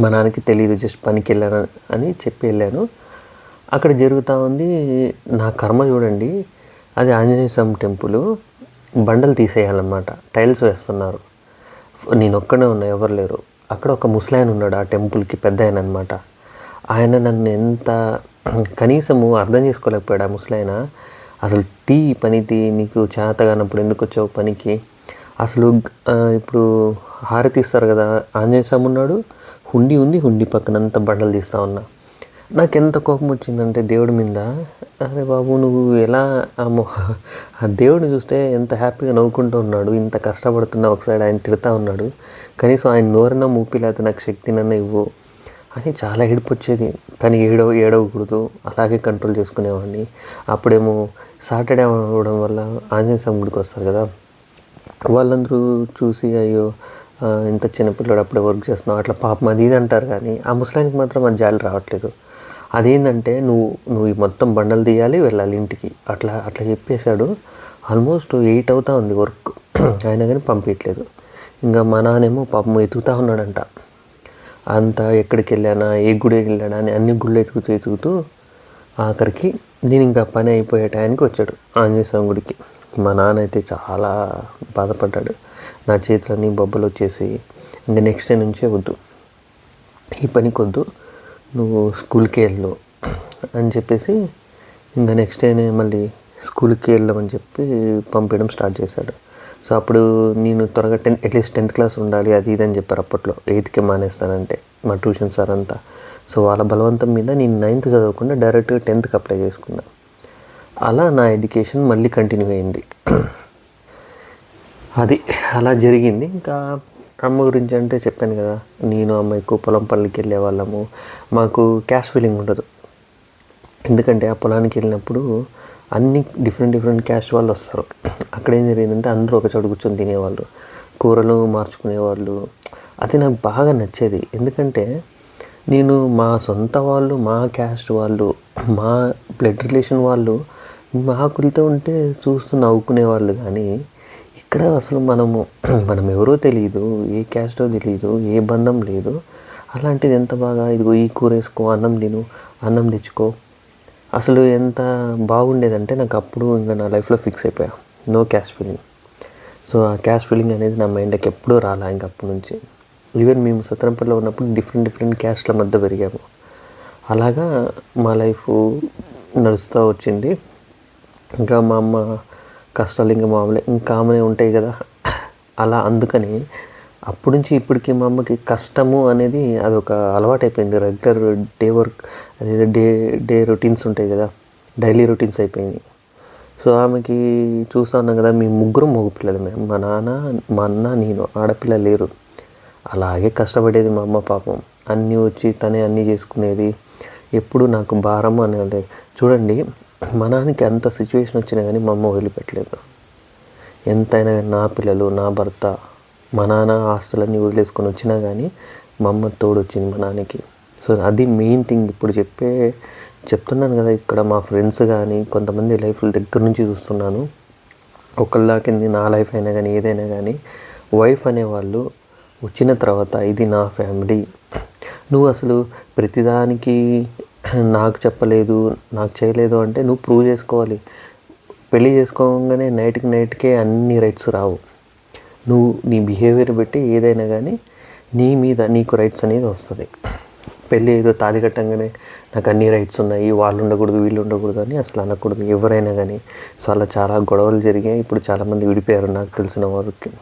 మా నాన్నకి తెలియదు, జస్ట్ పనికి వెళ్ళాను అని చెప్పి వెళ్ళాను. అక్కడ జరుగుతూ ఉంది. నా కర్మ చూడండి, అది ఆంజనేయ స్వామి టెంపుల్, బండలు తీసేయాలన్నమాట, టైల్స్ వేస్తున్నారు. నేను ఒక్కడే ఉన్నా, ఎవరు లేరు. అక్కడ ఒక ముసలాయన ఉన్నాడు ఆ టెంపుల్కి, పెద్ద ఆయన అనమాట. ఆయన నన్ను కనీసము అర్థం చేసుకోలేకపోయాడు ఆ ముసలాయన. అసలు పని నీకు చేత కానప్పుడు ఎందుకు వచ్చావు పనికి? అసలు ఇప్పుడు హారతి ఇస్తారు కదా, ఆంజనేయ స్వామి ఉన్నాడు, హుండీ ఉంది, హుండీ పక్కనంతా బండలు తీస్తూ ఉన్నా. నాకు ఎంత కోపం వచ్చిందంటే దేవుడి మీద, అరే బాబు నువ్వు ఎలా ఆ దేవుడిని చూస్తే ఎంత హ్యాపీగా నవ్వుకుంటూ ఉన్నాడు, ఇంత కష్టపడుతున్నా, ఒక సైడ్ ఆయన తిడతా ఉన్నాడు, కనీసం ఆయన నోరన్నా మూపి లేకపోతే నాకు శక్తినన్నా ఇవ్వు అని చాలా ఏడుపు వచ్చేది. కానీ ఏడవకూడదు, అలాగే కంట్రోల్ చేసుకునేవాడిని. అప్పుడేమో సాటర్డే అవ్వడం వల్ల ఆంజనేయ స్వామి గుడికి వస్తారు కదా, వాళ్ళందరూ చూసి అయ్యో ఇంత చిన్నపిల్లడు అప్పుడే వర్క్ చేస్తున్నావు అట్లా పాపం అది ఇది అంటారు. కానీ ఆ ముసలానికి మాత్రం అది జాలి రావట్లేదు. అదేంటంటే నువ్వు ఈ మొత్తం బండలు తీయాలి, వెళ్ళాలి ఇంటికి, అట్లా అట్లా చెప్పేశాడు. ఆల్మోస్ట్ 8 అవుతా ఉంది వర్క్, అయినా కానీ పంపించట్లేదు. ఇంకా మా నాన్నేమో పాపం ఎతుకుతూ ఉన్నాడంట. అంతా ఎక్కడికి వెళ్ళానా, ఏ గుడి వెళ్ళానా అని అన్ని గుళ్ళు ఎతుకుతూ ఆఖరికి నేను ఇంకా పని అయిపోయే టైంకి వచ్చాడు ఆంజనేయ స్వామి గుడికి. మా నాన్న అయితే చాలా బాధపడ్డాడు. నా చేతులన్నీ బొబ్బలు వచ్చేసి ఇంకా నెక్స్ట్ డే నుంచే వద్దు, ఈ పనికి వద్దు, నువ్వు స్కూల్కి వెళ్ళు అని చెప్పేసి ఇంకా నెక్స్ట్ డేనే మళ్ళీ స్కూల్కి వెళ్ళమని చెప్పి పంపించడం స్టార్ట్ చేశాడు. సో అప్పుడు నేను త్వరగా అట్లీస్ట్ 10th క్లాస్ ఉండాలి అది ఇది అని చెప్పారు అప్పట్లో. 8కే మానేస్తానంటే మా ట్యూషన్ సార్ అంతా. సో వాళ్ళ బలవంతం మీద నేను 9th చదవకుండా డైరెక్ట్గా 10థ్కి అప్లై చేసుకున్నా. అలా నా ఎడ్యుకేషన్ మళ్ళీ కంటిన్యూ అయింది. అది అలా జరిగింది. ఇంకా అమ్మ గురించి అంటే చెప్పాను కదా, నేను అమ్మ ఎక్కువ పొలం పనులకి వెళ్ళే వాళ్ళము. మాకు క్యాష్ ఫీలింగ్ ఉండదు, ఎందుకంటే ఆ పొలానికి వెళ్ళినప్పుడు అన్ని డిఫరెంట్ క్యాస్ట్ వాళ్ళు వస్తారు. అక్కడ ఏం జరిగిందంటే అందరూ ఒక చోటు కూర్చొని తినేవాళ్ళు, కూరలు మార్చుకునేవాళ్ళు. అది నాకు బాగా నచ్చేది. ఎందుకంటే నేను మా సొంత వాళ్ళు, మా క్యాస్ట్ వాళ్ళు, మా బ్లడ్ రిలేషన్ వాళ్ళు మా ఆకులతో ఉంటే చూస్తూ నవ్వుకునేవాళ్ళు. కానీ ఇక్కడ అసలు మనం ఎవరో తెలియదు, ఏ క్యాస్టో తెలియదు, ఏ బంధం లేదు. అలాంటిది ఎంత బాగా ఇదిగో ఈ కూర వేసుకో, అన్నం తిను, అన్నం తెచ్చుకో, అసలు ఎంత బాగుండేదంటే నాకు అప్పుడు ఇంకా నా లైఫ్లో ఫిక్స్ అయిపోయా, నో క్యాష్ ఫీలింగ్. సో ఆ క్యాష్ ఫీలింగ్ అనేది నా మైండ్కి ఎప్పుడూ రాలా ఇంక అప్పటి నుంచి. ఈవెన్ మేము సత్రంపల్లిలో ఉన్నప్పుడు డిఫరెంట్ క్యాస్ట్ల మధ్య పెరిగాము. అలాగా మా లైఫ్ నడుస్తూ వచ్చింది. ఇంకా మా అమ్మ కష్టాలు ఇంకా మామూలే, ఇంకా ఆమెనే ఉంటాయి కదా. అలా అందుకని అప్పటి నుంచి ఇప్పటికీ మా అమ్మకి కష్టము అనేది అదొక అలవాటు అయిపోయింది. రెగ్యులర్ డే వర్క్ అదే డే రొటీన్స్ ఉంటాయి కదా, డైలీ రొటీన్స్ అయిపోయినాయి. సో ఆమెకి చూస్తూ ఉన్నాం కదా, మేము ముగ్గురం మగపిల్లలు, మేము మా నాన్న, మా అన్న, నేను, ఆడపిల్ల లేరు. అలాగే కష్టపడేది మా అమ్మ పాపం. అన్నీ వచ్చి తనే అన్నీ చేసుకునేది. ఎప్పుడు నాకు భారం అనేది చూడండి. మా నాన్నకి అంత సిచ్యువేషన్ వచ్చినా కానీ మా అమ్మ వదిలిపెట్టలేదు. ఎంతైనా నా పిల్లలు, నా భర్త, మా నాన్న ఆస్తులన్నీ వదిలేసుకొని వచ్చినా కానీ మా అమ్మ తోడొచ్చింది మా నాన్నకి. సో అది మెయిన్ థింగ్. ఇప్పుడు చెప్తున్నాను కదా, ఇక్కడ మా ఫ్రెండ్స్ కానీ కొంతమంది లైఫ్ల దగ్గర నుంచి చూస్తున్నాను. ఒకళ్ళకింది నా లైఫ్ అయినా కానీ ఏదైనా కానీ వైఫ్ అనేవాళ్ళు వచ్చిన తర్వాత ఇది నా ఫ్యామిలీ, నువ్వు అసలు ప్రతిదానికి నాకు చెప్పలేదు, నాకు చేయలేదు అంటే నువ్వు ప్రూవ్ చేసుకోవాలి. పెళ్ళి చేసుకోగానే నైట్కే అన్ని రైట్స్ రావు. నువ్వు నీ బిహేవియర్ బట్టి ఏదైనా కానీ నీ మీద నీకు రైట్స్ అనేది వస్తుంది. పెళ్ళి ఏదో తాళి కట్టంగానే నాకు అన్ని రైట్స్ ఉన్నాయి, వాళ్ళు ఉండకూడదు, వీళ్ళు ఉండకూడదు అని అసలు అనకూడదు ఎవరైనా కానీ. సో అలా చాలా గొడవలు జరిగాయి. ఇప్పుడు చాలామంది విడిపోయారు నాకు తెలిసిన వారికి.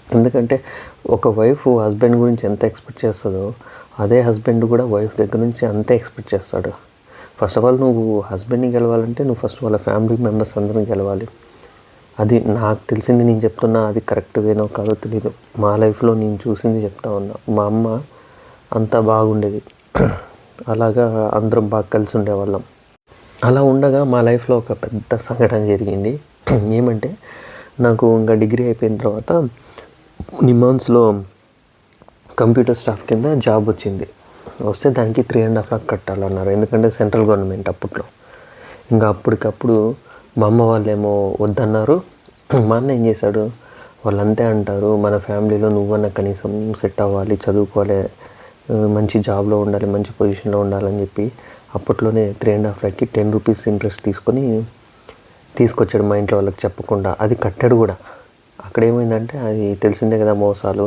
ఎందుకంటే ఒక వైఫ్ హస్బెండ్ గురించి ఎంత ఎక్స్పెక్ట్ చేస్తుందో అదే హస్బెండ్ కూడా వైఫ్ దగ్గర నుంచి అంతే ఎక్స్పెక్ట్ చేస్తాడు. ఫస్ట్ ఆఫ్ ఆల్ నువ్వు హస్బెండ్ని గెలవాలంటే నువ్వు ఫస్ట్ వాళ్ళ ఫ్యామిలీ మెంబర్స్ అందరినీ గెలవాలి. అది నాకు తెలిసింది నేను చెప్తున్నా, అది కరెక్ట్ వేనో కాదో తెలీదు. మా లైఫ్లో నేను చూసింది చెప్తా ఉన్నా. మా అమ్మ అంతా బాగుండేది, అలాగా అందరం బాగా కలిసి ఉండేవాళ్ళం. అలా ఉండగా మా లైఫ్లో ఒక పెద్ద సంఘటన జరిగింది. ఏమంటే నాకు ఇంకా డిగ్రీ అయిపోయిన తర్వాత నిమాన్స్లో కంప్యూటర్ స్టాఫ్ కింద జాబ్ వచ్చింది. వస్తే దానికి 3.5 lakh కట్టాలన్నారు, ఎందుకంటే సెంట్రల్ గవర్నమెంట్ అప్పట్లో. ఇంకా అప్పటికప్పుడు మా అమ్మ వాళ్ళేమో వద్దన్నారు. మా అన్న ఏం చేశాడు, వాళ్ళంతే అంటారు, మన ఫ్యామిలీలో నువ్వన్నా కనీసం సెట్ అవ్వాలి, చదువుకోవాలి, మంచి జాబ్లో ఉండాలి, మంచి పొజిషన్లో ఉండాలని చెప్పి అప్పట్లోనే 3.5 lakh 10 rupees ఇంట్రెస్ట్ తీసుకొచ్చాడు మా ఇంట్లో వాళ్ళకి చెప్పకుండా. అది కట్టాడు కూడా. అక్కడ ఏమైందంటే అది తెలిసిందే కదా, మోసాలు.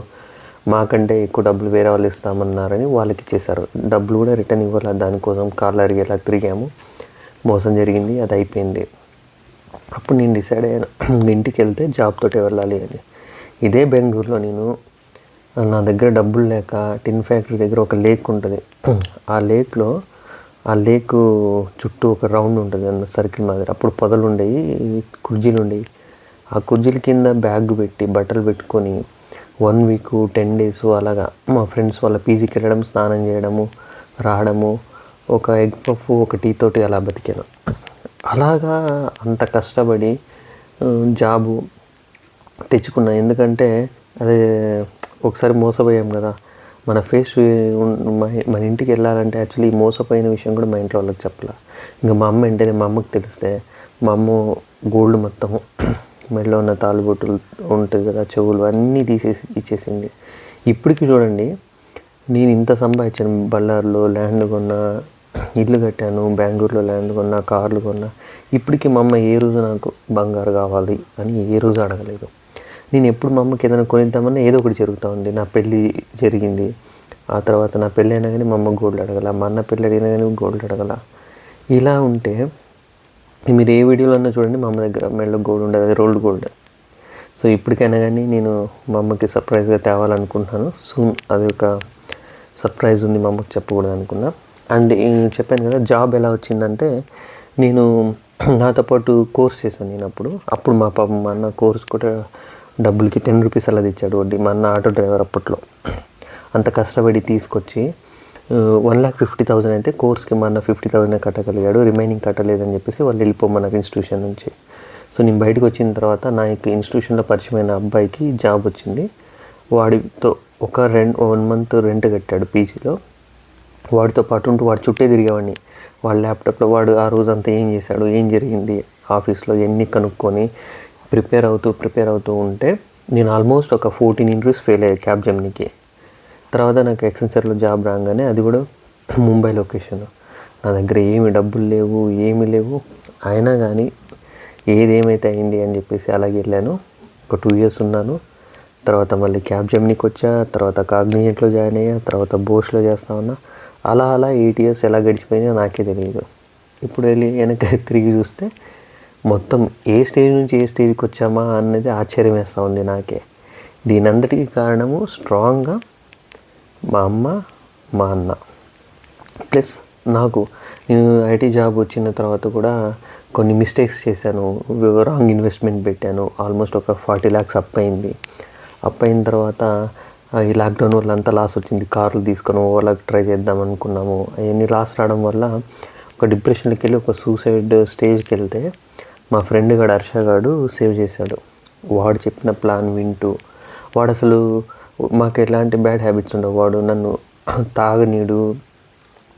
మాకంటే ఎక్కువ డబ్బులు వేరే వాళ్ళు ఇస్తామన్నారని వాళ్ళకి ఇచ్చేశారు. డబ్బులు కూడా రిటర్న్ ఇవ్వాలి. దానికోసం కార్లు అడిగేలా తిరిగాము, మోసం జరిగింది, అది అయిపోయింది. అప్పుడు నేను డిసైడ్ అయ్యాను, ఇంటికి వెళ్తే జాబ్ తోటే వెళ్ళాలి అని. ఇదే బెంగళూరులో నేను నా దగ్గర డబ్బులు లేక టిన్ ఫ్యాక్టరీ దగ్గర ఒక లేక్ ఉంటుంది. ఆ లేక్ చుట్టూ ఒక రౌండ్ ఉంటుంది అన్న సర్కిల్ మాదిరి. అప్పుడు పొదలు ఉండేవి, కుర్జీలు ఉండేవి. ఆ కుర్జీల కింద బ్యాగ్ పెట్టి బట్టలు పెట్టుకొని 1 week 10 days అలాగా మా ఫ్రెండ్స్ వాళ్ళ పీజీకి వెళ్ళడం, స్నానం చేయడము, రావడము, ఒక ఎగ్ పఫ్, ఒక టీ తోటి అలా బతికాను. అలాగా అంత కష్టపడి జాబు తెచ్చుకున్నా. ఎందుకంటే అదే ఒకసారి మోసపోయాం కదా, మన ఫేస్ మన ఇంటికి వెళ్ళాలంటే యాక్చువల్లీ మోసపోయిన విషయం కూడా మా ఇంట్లో వాళ్ళకి చెప్పాల. ఇంకా మా అమ్మ ఏంటంటే మా అమ్మకి తెలిస్తే మా అమ్మ గోల్డ్ మొత్తము మెడలో ఉన్న తాళిబొట్టులు ఉంటుంది కదా, చెవులు అన్నీ తీసేసి ఇచ్చేసింది. ఇప్పటికి చూడండి, నేను ఇంత సంపాదించాను, బళ్ళార్లో ల్యాండ్ కొన్నా, ఇల్లు కట్టాను, బెంగళూరులో ల్యాండ్ కొన్నా, కార్లు కొన్నా, ఇప్పటికీ మా అమ్మ ఏ రోజు నాకు బంగారు కావాలి అని ఏ రోజు అడగలేదు. నేను ఎప్పుడు మా అమ్మకి ఏదైనా కొనిద్దామన్నా ఏదో ఒకటి జరుగుతూ ఉంది. నా పెళ్ళి జరిగింది, ఆ తర్వాత నా పెళ్ళి అయినా కానీ మా అమ్మ గోల్డ్ అడగల, మా అన్న పెళ్ళి అడిగినా కానీ గోల్డ్ అడగల. ఇలా ఉంటే మీరు ఏ వీడియోలో అన్నా చూడండి, మా అమ్మ దగ్గర మెడలో గోల్డ్ ఉండదు, అది రోల్డ్ గోల్డ్. సో ఇప్పటికైనా కానీ నేను మా అమ్మకి సర్ప్రైజ్గా తేవాలనుకుంటున్నాను. సూన్ అది ఒక సర్ప్రైజ్ ఉంది, మా అమ్మకి చెప్పకూడదు అనుకున్నా. అండ్ చెప్పాను కదా జాబ్ ఎలా వచ్చిందంటే, నేను నాతో పాటు కోర్స్ చేశాను. నేను అప్పుడు మా అన్న కోర్స్ కూడా డబ్బులకి 10 రూపీస్ అలా తెచ్చాడు వడ్డీ. మా అన్న ఆటో డ్రైవర్ అప్పట్లో. అంత కష్టపడి తీసుకొచ్చి 1,50,000 అయితే కోర్స్కి మా అన్న 50,000 కట్టగలిగాడు, రిమైనింగ్ కట్టలేదని చెప్పేసి వాళ్ళు వెళ్ళిపోమన్నారు ఇన్స్టిట్యూషన్ నుంచి. సో నేను బయటకు వచ్చిన తర్వాత నా యొక్క ఇన్స్టిట్యూషన్లో పరిచయమైన అబ్బాయికి జాబ్ వచ్చింది. వాడితో 1 మంత్ రెంట్ కట్టాడు పీజీలో. వాడితో పాటు ఉంటూ వాడు చుట్టే తిరిగేవాడిని. వాళ్ళ ల్యాప్టాప్లో వాడు ఆ రోజంతా ఏం చేశాడు, ఏం జరిగింది ఆఫీస్లో ఎన్ని కనుక్కొని ప్రిపేర్ అవుతూ ఉంటే నేను ఆల్మోస్ట్ ఒక 14 ఇంటర్వ్యూస్ ఫెయిల్ అయ్యాయి క్యాప్జెమినీకి. తర్వాత నాకు ఎక్సెంచర్లో జాబ్ రాగానే, అది కూడా ముంబై లొకేషన్. నా దగ్గర డబ్బులు లేవు, ఏమీ లేవు. అయినా కానీ ఏదేమైతే అయింది అని చెప్పేసి అలాగే వెళ్ళాను. ఒక 2 years ఉన్నాను. తర్వాత మళ్ళీ క్యాప్జెమినీకి వచ్చా, తర్వాత కాగ్నిజెంట్లో జాయిన్ అయ్యా, తర్వాత బోష్లో చేస్తా ఉన్నా. అలా 8 years ఎలా గడిచిపోయినా నాకే తెలియదు. ఇప్పుడు వెళ్ళి వెనక్కి తిరిగి చూస్తే మొత్తం ఏ స్టేజ్ నుంచి ఏ స్టేజ్కి వచ్చామా అన్నది ఆశ్చర్యం వేస్తూ ఉంది నాకే. దీనంతటికీ కారణము స్ట్రాంగ్గా మా అమ్మ, మా అన్న, ప్లస్ నేను ఐటీ జాబ్ వచ్చిన తర్వాత కూడా కొన్ని మిస్టేక్స్ చేశాను. రాంగ్ ఇన్వెస్ట్మెంట్ పెట్టాను. ఆల్మోస్ట్ ఒక 40 lakhs అప్ అయిన తర్వాత ఈ లాక్డౌన్ వల్ల అంతా లాస్ వచ్చింది. కార్లు తీసుకొని ఓవర్లాక్ ట్రై చేద్దాం అనుకున్నాము. అవన్నీ లాస్ రావడం వల్ల ఒక డిప్రెషన్కి వెళ్ళి ఒక సూసైడ్ స్టేజ్కి వెళ్తే మా ఫ్రెండ్ గాడు హర్ష గాడు సేవ్ చేశాడు. వాడు చెప్పిన ప్లాన్ వింటూ, వాడు అసలు మాకు ఎలాంటి బ్యాడ్ హ్యాబిట్స్ ఉండవు. వాడు నన్ను తాగనీడు,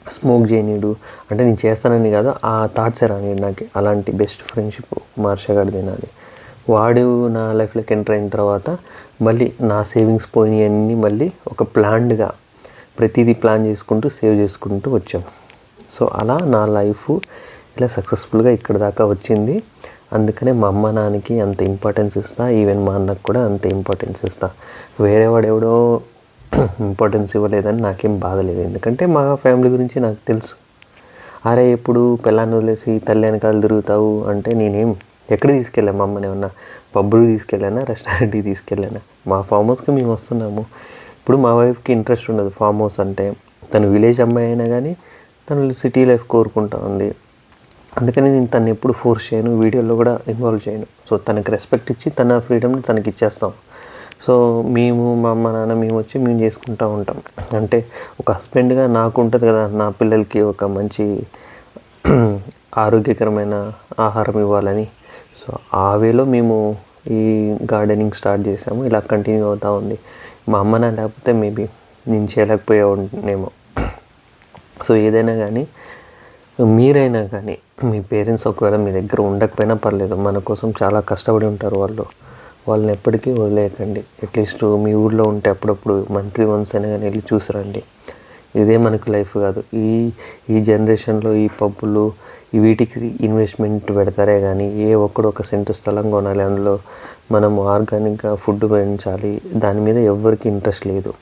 స్మోక్ చేయనీడు, అంటే నేను చేస్తానని కాదు, ఆ థాట్సే రానీడు నాకు. అలాంటి బెస్ట్ ఫ్రెండ్షిప్ మా హర్ష గాడు తినాలి. వాడు నా లైఫ్లోకి ఎంటర్ అయిన తర్వాత మళ్ళీ నా సేవింగ్స్ పోయినవన్నీ మళ్ళీ ఒక ప్లాన్డ్గా ప్రతిదీ ప్లాన్ చేసుకుంటూ సేవ్ చేసుకుంటూ వచ్చాం. సో అలా నా లైఫ్ ఇలా సక్సెస్ఫుల్గా ఇక్కడ దాకా వచ్చింది. అందుకనే మా అమ్మ నాన్నకి అంత ఇంపార్టెన్స్ ఇస్తా, ఈవెన్ మా అన్నకు కూడా అంత ఇంపార్టెన్స్ ఇస్తా. వేరే వాడు ఎవడో ఇంపార్టెన్స్ ఇవ్వలేదని నాకేం బాధ లేదు. ఎందుకంటే మా ఫ్యామిలీ గురించి నాకు తెలుసు. అరే ఎప్పుడు పిల్లాన్ని వదిలేసి తల్లి వెనకాల తిరుగుతావు అంటే, నేనేం ఎక్కడికి తీసుకెళ్ళాను మా అమ్మని? ఏమన్నా పబ్బుకి తీసుకెళ్ళానా, రెస్టారెంట్కి తీసుకెళ్ళానా? మా ఫామ్ హౌస్కి మేము వస్తున్నాము. ఇప్పుడు మా వైఫ్కి ఇంట్రెస్ట్ ఉండదు ఫామ్ హౌస్ అంటే. తను విలేజ్ అమ్మాయి అయినా కానీ తను సిటీ లైఫ్ కోరుకుంటా ఉంది. అందుకని నేను తను ఎప్పుడు ఫోర్స్ చేయను, వీడియోలో కూడా ఇన్వాల్వ్ చేయను. సో తనకి రెస్పెక్ట్ ఇచ్చి తన ఫ్రీడమ్ని తనకి ఇచ్చేస్తాం. సో మేము మా అమ్మ నాన్న మేము చేసుకుంటూ ఉంటాం. అంటే ఒక హస్బెండ్గా నాకు ఉంటుంది కదా, నా పిల్లలకి ఒక మంచి ఆరోగ్యకరమైన ఆహారం ఇవ్వాలని. సో ఆ వేలో మేము ఈ గార్డెనింగ్ స్టార్ట్ చేసాము. ఇలా కంటిన్యూ అవుతూ ఉంది. మా అమ్మ నాన్న లేకపోతే మేబీ నేను చేయలేకపోయానేమో. సో ఏదైనా కానీ, మీరైనా కానీ, మీ పేరెంట్స్ ఒకవేళ మీ దగ్గర ఉండకపోయినా పర్లేదు, మన కోసం చాలా కష్టపడి ఉంటారు వాళ్ళని ఎప్పటికీ వదిలేయకండి. అట్లీస్ట్ మీ ఊళ్ళో ఉంటే అప్పుడప్పుడు మంత్లీ వన్స్ అయినా కానీ వెళ్ళి చూసిరండి. ఇదే మనకు లైఫ్ కాదు. ఈ జనరేషన్లో ఈ పబ్బులు వీటికి ఇన్వెస్ట్మెంట్ పెడతారే కానీ ఒక్కడు ఒక సెంటు స్థలం కొనాలి, అందులో మనం ఆర్గానిక్గా ఫుడ్ పెంచాలి, దాని మీద ఎవరికి ఇంట్రెస్ట్ లేదు.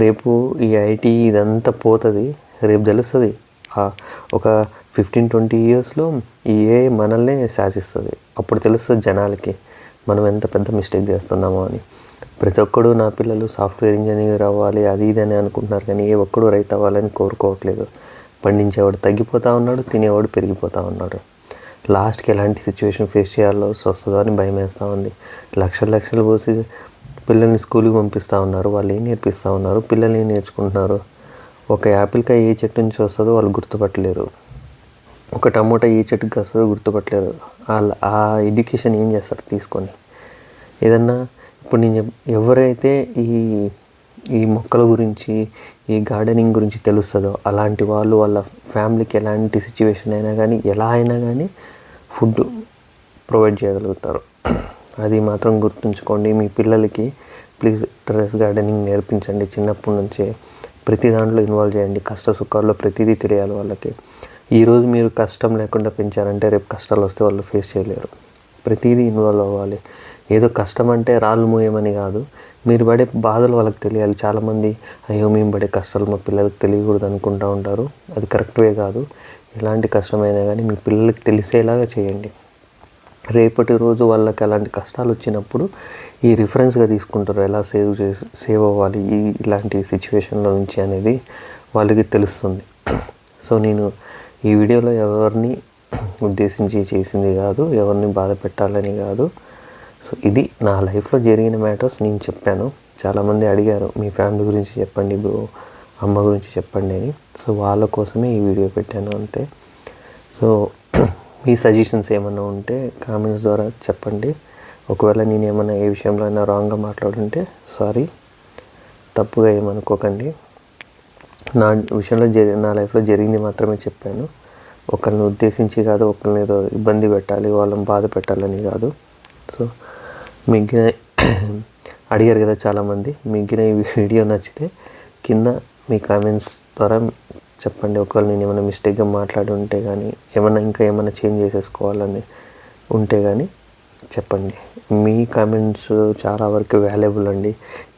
రేపు ఈ ఐటీ ఇదంతా పోతుంది. రేపు తెలుస్తుంది, ఒక 15-20 yearsలో ఈ మనల్ని శాసిస్తుంది. అప్పుడు తెలుస్తుంది జనాలకి మనం ఎంత పెద్ద మిస్టేక్ చేస్తున్నామో అని. ప్రతి ఒక్కడు నా పిల్లలు సాఫ్ట్వేర్ ఇంజనీర్ అవ్వాలి అది ఇది అని అనుకుంటున్నారు, కానీ ఒక్కడు రైతు అవ్వాలని కోరుకోవట్లేదు. పండించేవాడు తగ్గిపోతూ ఉన్నాడు, తినేవాడు పెరిగిపోతూ ఉన్నాడు. లాస్ట్కి ఎలాంటి సిచ్యువేషన్ ఫేస్ చేయాలో వస్తుందో అని భయం వేస్తూ ఉంది. లక్షలు పోసి పిల్లల్ని స్కూల్కి పంపిస్తూ ఉన్నారు. వాళ్ళు ఏం నేర్పిస్తూ ఉన్నారు, పిల్లలు ఏం నేర్చుకుంటున్నారు? ఒక యాపిల్కాయ ఏ చెట్టు నుంచి వస్తుందో వాళ్ళు గుర్తుపట్టలేరు. ఒక టమోటా ఏ చెట్టుకి వస్తుందో గుర్తుపట్టలేరు. ఆ ఎడ్యుకేషన్ ఏం చేస్తారు తీసుకొని? ఏదన్నా ఇప్పుడు నేను ఎవరైతే ఈ మొక్కల గురించి ఈ గార్డెనింగ్ గురించి తెలుస్తుందో అలాంటి వాళ్ళు వాళ్ళ ఫ్యామిలీకి ఎలాంటి సిచ్యువేషన్ అయినా కానీ ఎలా అయినా కానీ ఫుడ్ ప్రొవైడ్ చేయగలుగుతారు. అది మాత్రం గుర్తుంచుకోండి. మీ పిల్లలకి ప్లీజ్ టెర్రస్ గార్డెనింగ్ నేర్పించండి. చిన్నప్పటి నుంచే ప్రతి దాంట్లో ఇన్వాల్వ్ చేయండి. కష్ట సుఖాల్లో ప్రతిదీ తెలియాలి వాళ్ళకి. ఈరోజు మీరు కష్టం లేకుండా పెంచారంటే రేపు కష్టాలు వస్తే వాళ్ళు ఫేస్ చేయలేరు. ప్రతిదీ ఇన్వాల్వ్ అవ్వాలి. ఏదో కష్టం అంటే రాళ్ళు మూయమని కాదు, మీరు పడే బాధలు వాళ్ళకి తెలియాలి. చాలామంది అయ్యో మేము పడే కష్టాలు మా పిల్లలకి తెలియకూడదు అనుకుంటూ ఉంటారు. అది కరెక్ట్వే కాదు. ఎలాంటి కష్టమైనా కానీ మీ పిల్లలకి తెలిసేలాగా చేయండి. రేపటి రోజు వాళ్ళకి అలాంటి కష్టాలు వచ్చినప్పుడు ఈ రిఫరెన్స్గా తీసుకుంటారు, ఎలా సేవ్ అవ్వాలి ఇలాంటి సిచ్యువేషన్లో నుంచి అనేది వాళ్ళకి తెలుస్తుంది. సో నేను ఈ వీడియోలో ఎవరిని ఉద్దేశించి చేసింది కాదు, ఎవరిని బాధ పెట్టాలని కాదు. సో ఇది నా లైఫ్లో జరిగిన మ్యాటర్స్ నేను చెప్పాను. చాలామంది అడిగారు మీ ఫ్యామిలీ గురించి చెప్పండి బ్రో, అమ్మ గురించి చెప్పండి అని. సో వాళ్ళ కోసమే ఈ వీడియో పెట్టాను అంతే. సో మీ సజెషన్స్ ఏమైనా ఉంటే కామెంట్స్ ద్వారా చెప్పండి. ఒకవేళ నేను ఏమైనా ఏ విషయంలో అయినా రాంగ్గా మాట్లాడుంటే సారీ, తప్పుగా ఏమనుకోకండి. నా విషయంలో నా లైఫ్లో జరిగింది మాత్రమే చెప్పాను. ఒకరిని ఉద్దేశించి కాదు, ఒకరిని ఏదో ఇబ్బంది పెట్టాలి, వాళ్ళని బాధ పెట్టాలని కాదు. సో మిగిలిన అడిగారు కదా చాలామంది, మిగిలిన ఈ వీడియో నచ్చితే కింద మీ కామెంట్స్ ద్వారా చెప్పండి. ఒకవేళ నేను ఏమైనా మిస్టేక్గా మాట్లాడి ఉంటే కానీ ఇంకా ఏమైనా చేంజ్ చేసేసుకోవాలని ఉంటే కానీ చెప్పండి. మీ కామెంట్స్ చాలా వరకు వాల్యుబుల్ అండి.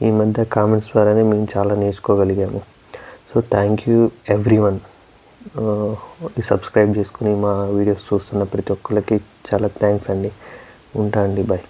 ఈ మధ్య కామెంట్స్ ద్వారానే మేము చాలా నేర్చుకోగలిగాము. So thank you everyone. Subscribe చేసుకుని మా వీడియోస్ చూస్తున్న ప్రతి ఒక్కరికి చాలా థ్యాంక్స్ అండి. ఉంటా అండి, బాయ్.